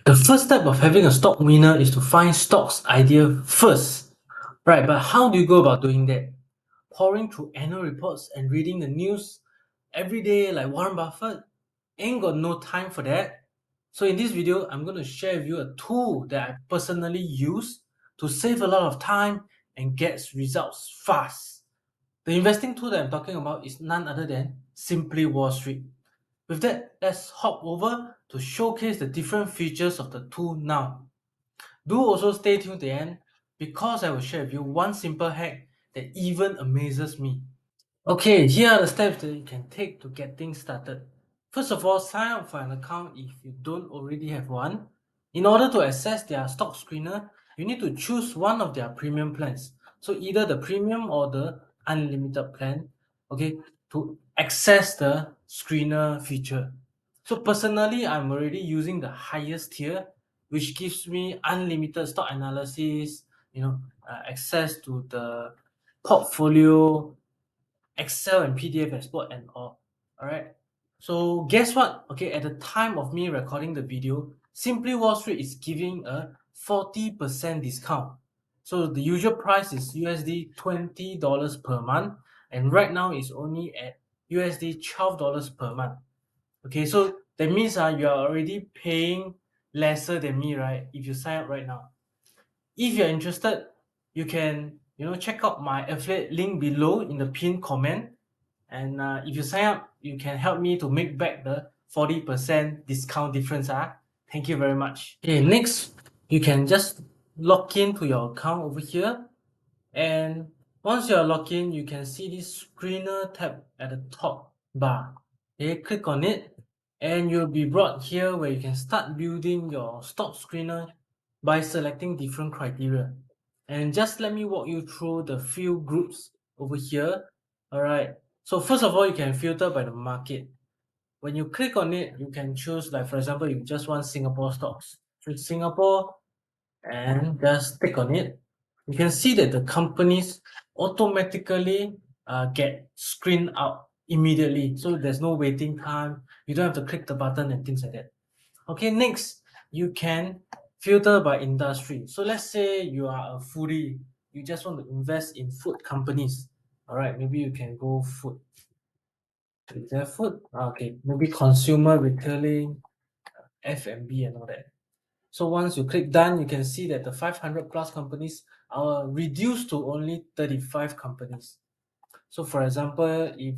The first step of having a stock winner is to find stocks idea first. Right, but how do you go about doing that? Pouring through annual reports and reading the news every day like Warren Buffett? Ain't got no time for that. So in this video, I'm going to share with you a tool that I personally use to save a lot of time and get results fast. The investing tool that I'm talking about is none other than Simply Wall Street. With that, let's hop over to showcase the different features of the tool now. Do also stay tuned to the end because I will share with you one simple hack that even amazes me. Okay, here are the steps that you can take to get things started. First of all, sign up for an account if you don't already have one. In order to access their stock screener, you need to choose one of their premium plans. So either the premium or the unlimited plan, okay, to access the screener feature. So personally, I'm already using the highest tier, which gives me unlimited stock analysis, access to the portfolio, Excel and PDF export and all. Alright. So guess what? Okay, at the time of me recording the video, Simply Wall Street is giving a 40% discount. So the usual price is USD $20 per month, and right now it's only at USD $12 per month. Okay, so that means you are already paying lesser than me, right? If you sign up right now. If you're interested, you can check out my affiliate link below in the pinned comment, and if you sign up, you can help me to make back the 40% discount difference. Thank you very much. Okay, next, you can just log in to your account over here, and once you're logged in, you can see this screener tab at the top bar. Okay, click on it, and you'll be brought here where you can start building your stock screener by selecting different criteria. And just let me walk you through the few groups over here. Alright, so first of all, you can filter by the market. When you click on it, you can choose, like for example, you just want Singapore stocks. Choose Singapore and just click on it. You can see that the companies automatically get screened out immediately. So there's no waiting time. You don't have to click the button and things like that. Okay, next, you can filter by industry. So let's say you are a foodie. You just want to invest in food companies. All right, maybe you can go food. Is there food? Okay, maybe consumer retailing, F&B and all that. So once you click done, you can see that the 500 plus companies are reduced to only 35 companies. So for example, if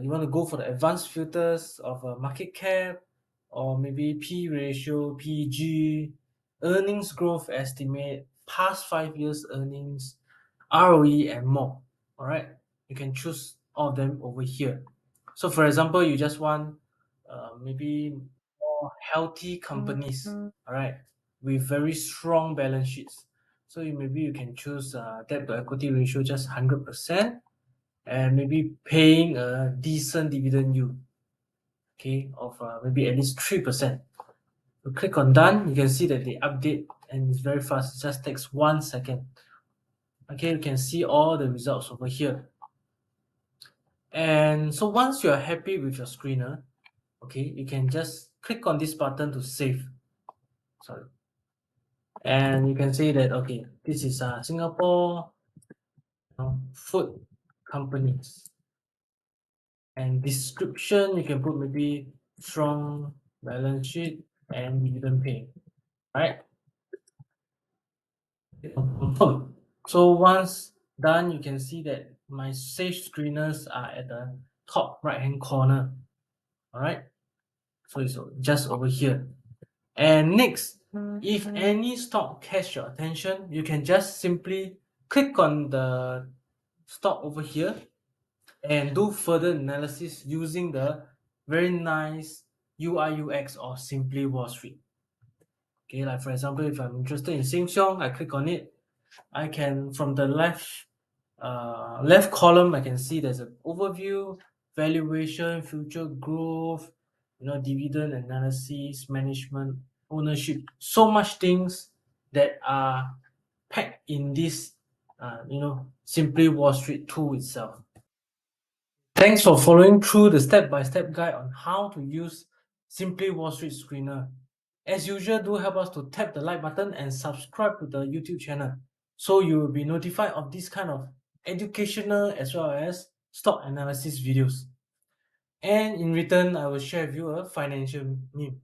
you want to go for the advanced filters of a market cap, or maybe P ratio, PG, earnings growth estimate, past 5 years earnings, ROE, and more. All right, you can choose all of them over here. So for example, you just want maybe more healthy companies, all right, with very strong balance sheets. So maybe you can choose debt to equity ratio just 100%, and maybe paying a decent dividend yield, okay, of maybe at least 3%. You click on done, you can see that they update and it's very fast. It just takes 1 second. Okay, you can see all the results over here. And so once you are happy with your screener, okay, you can just click on this button to save. Sorry. And you can say that, okay, this is Singapore food companies. And description, you can put maybe strong balance sheet and dividend pay, right? Confirm. So once done, you can see that my save screeners are at the top right hand corner. All right. So it's just over here. And next, if any stock catch your attention, you can just simply click on the stock over here and do further analysis using the very nice UI UX or Simply Wall Street. Okay, like for example, if I'm interested in Sheng Siong, I click on it. I can, from the left column, I can see there's an overview, valuation, future growth, dividend analysis, management, ownership. So much things that are packed in this, Simply Wall Street tool itself. Thanks for following through the step-by-step guide on how to use Simply Wall Street Screener. As usual, do help us to tap the like button and subscribe to the YouTube channel so you will be notified of this kind of educational as well as stock analysis videos. And in return, I will share with you a financial meme.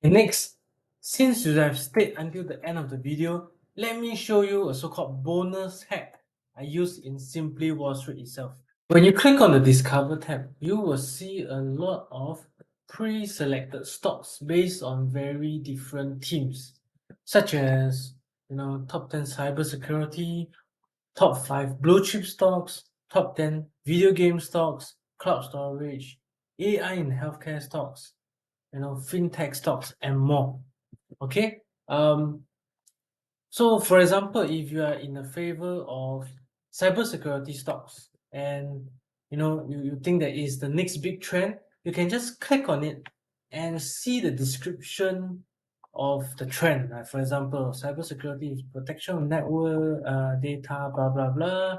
And next, since you have stayed until the end of the video, let me show you a so-called bonus hack I use in Simply Wall Street itself. When you click on the Discover tab, you will see a lot of pre-selected stocks based on very different themes, such as top 10 cybersecurity, top 5 blue chip stocks, top 10 video game stocks, cloud storage, AI in healthcare stocks, fintech stocks, and more. Okay. So for example, if you are in the favor of cybersecurity stocks and you think that is the next big trend, you can just click on it and see the description of the trend. Like for example, cybersecurity is protection of network data, blah blah blah.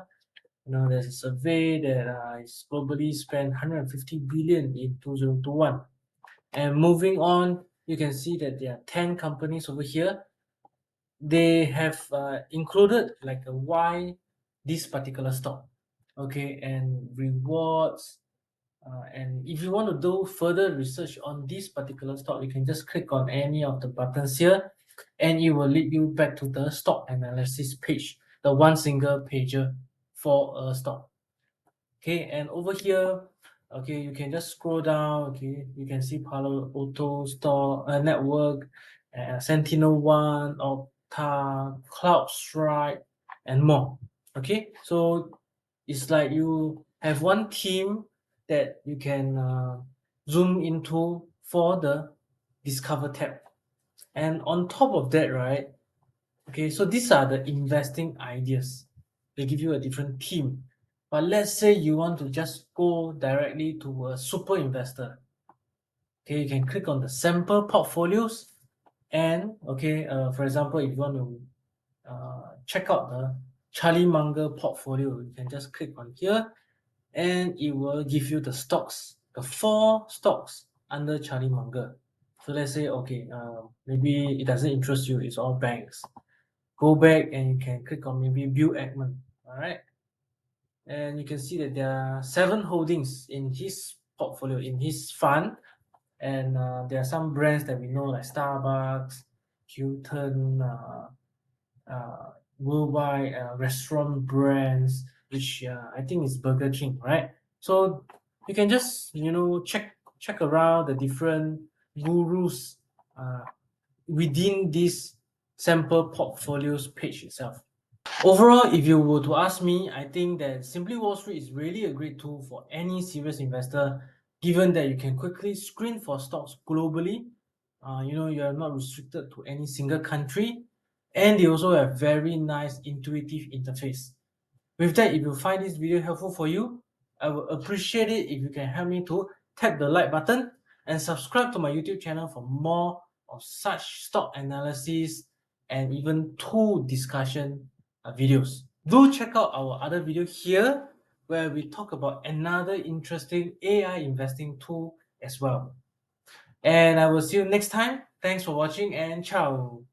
There's a survey that is globally spent 150 billion in 2021. And moving on, you can see that there are 10 companies over here. They have included like a why this particular stock, okay, and rewards. And if you want to do further research on this particular stock, you can just click on any of the buttons here and it will lead you back to the stock analysis page, the one single pager for a stock. Okay, and over here, okay, you can just scroll down. Okay, you can see Palo Alto Store Network, Sentinel One, Okta, CloudStrike, and more. Okay, so it's like you have one team that you can zoom into for the Discover tab. And on top of that, right? Okay, so these are the investing ideas. They give you a different theme. But let's say you want to just go directly to a super investor. Okay, you can click on the sample portfolios and for example, if you want to check out the Charlie Munger portfolio, you can just click on here and it will give you the stocks, the 4 stocks under Charlie Munger. So let's say, maybe it doesn't interest you, it's all banks. Go back and you can click on maybe Bill Ackman, all right? And you can see that there are 7 holdings in his portfolio, in his fund. And there are some brands that we know like Starbucks, Hilton, worldwide restaurant brands, which I think is Burger King, right? So you can just check around the different gurus within this sample portfolios page itself. Overall, if you were to ask me, I think that Simply Wall Street is really a great tool for any serious investor, given that you can quickly screen for stocks globally. You are not restricted to any single country, and they also have very nice intuitive interface. With that, if you find this video helpful for you, I would appreciate it if you can help me to tap the like button and subscribe to my YouTube channel for more of such stock analysis and even tool discussion videos. Do check out our other video here where we talk about another interesting AI investing tool as well. And I will see you next time. Thanks for watching and ciao.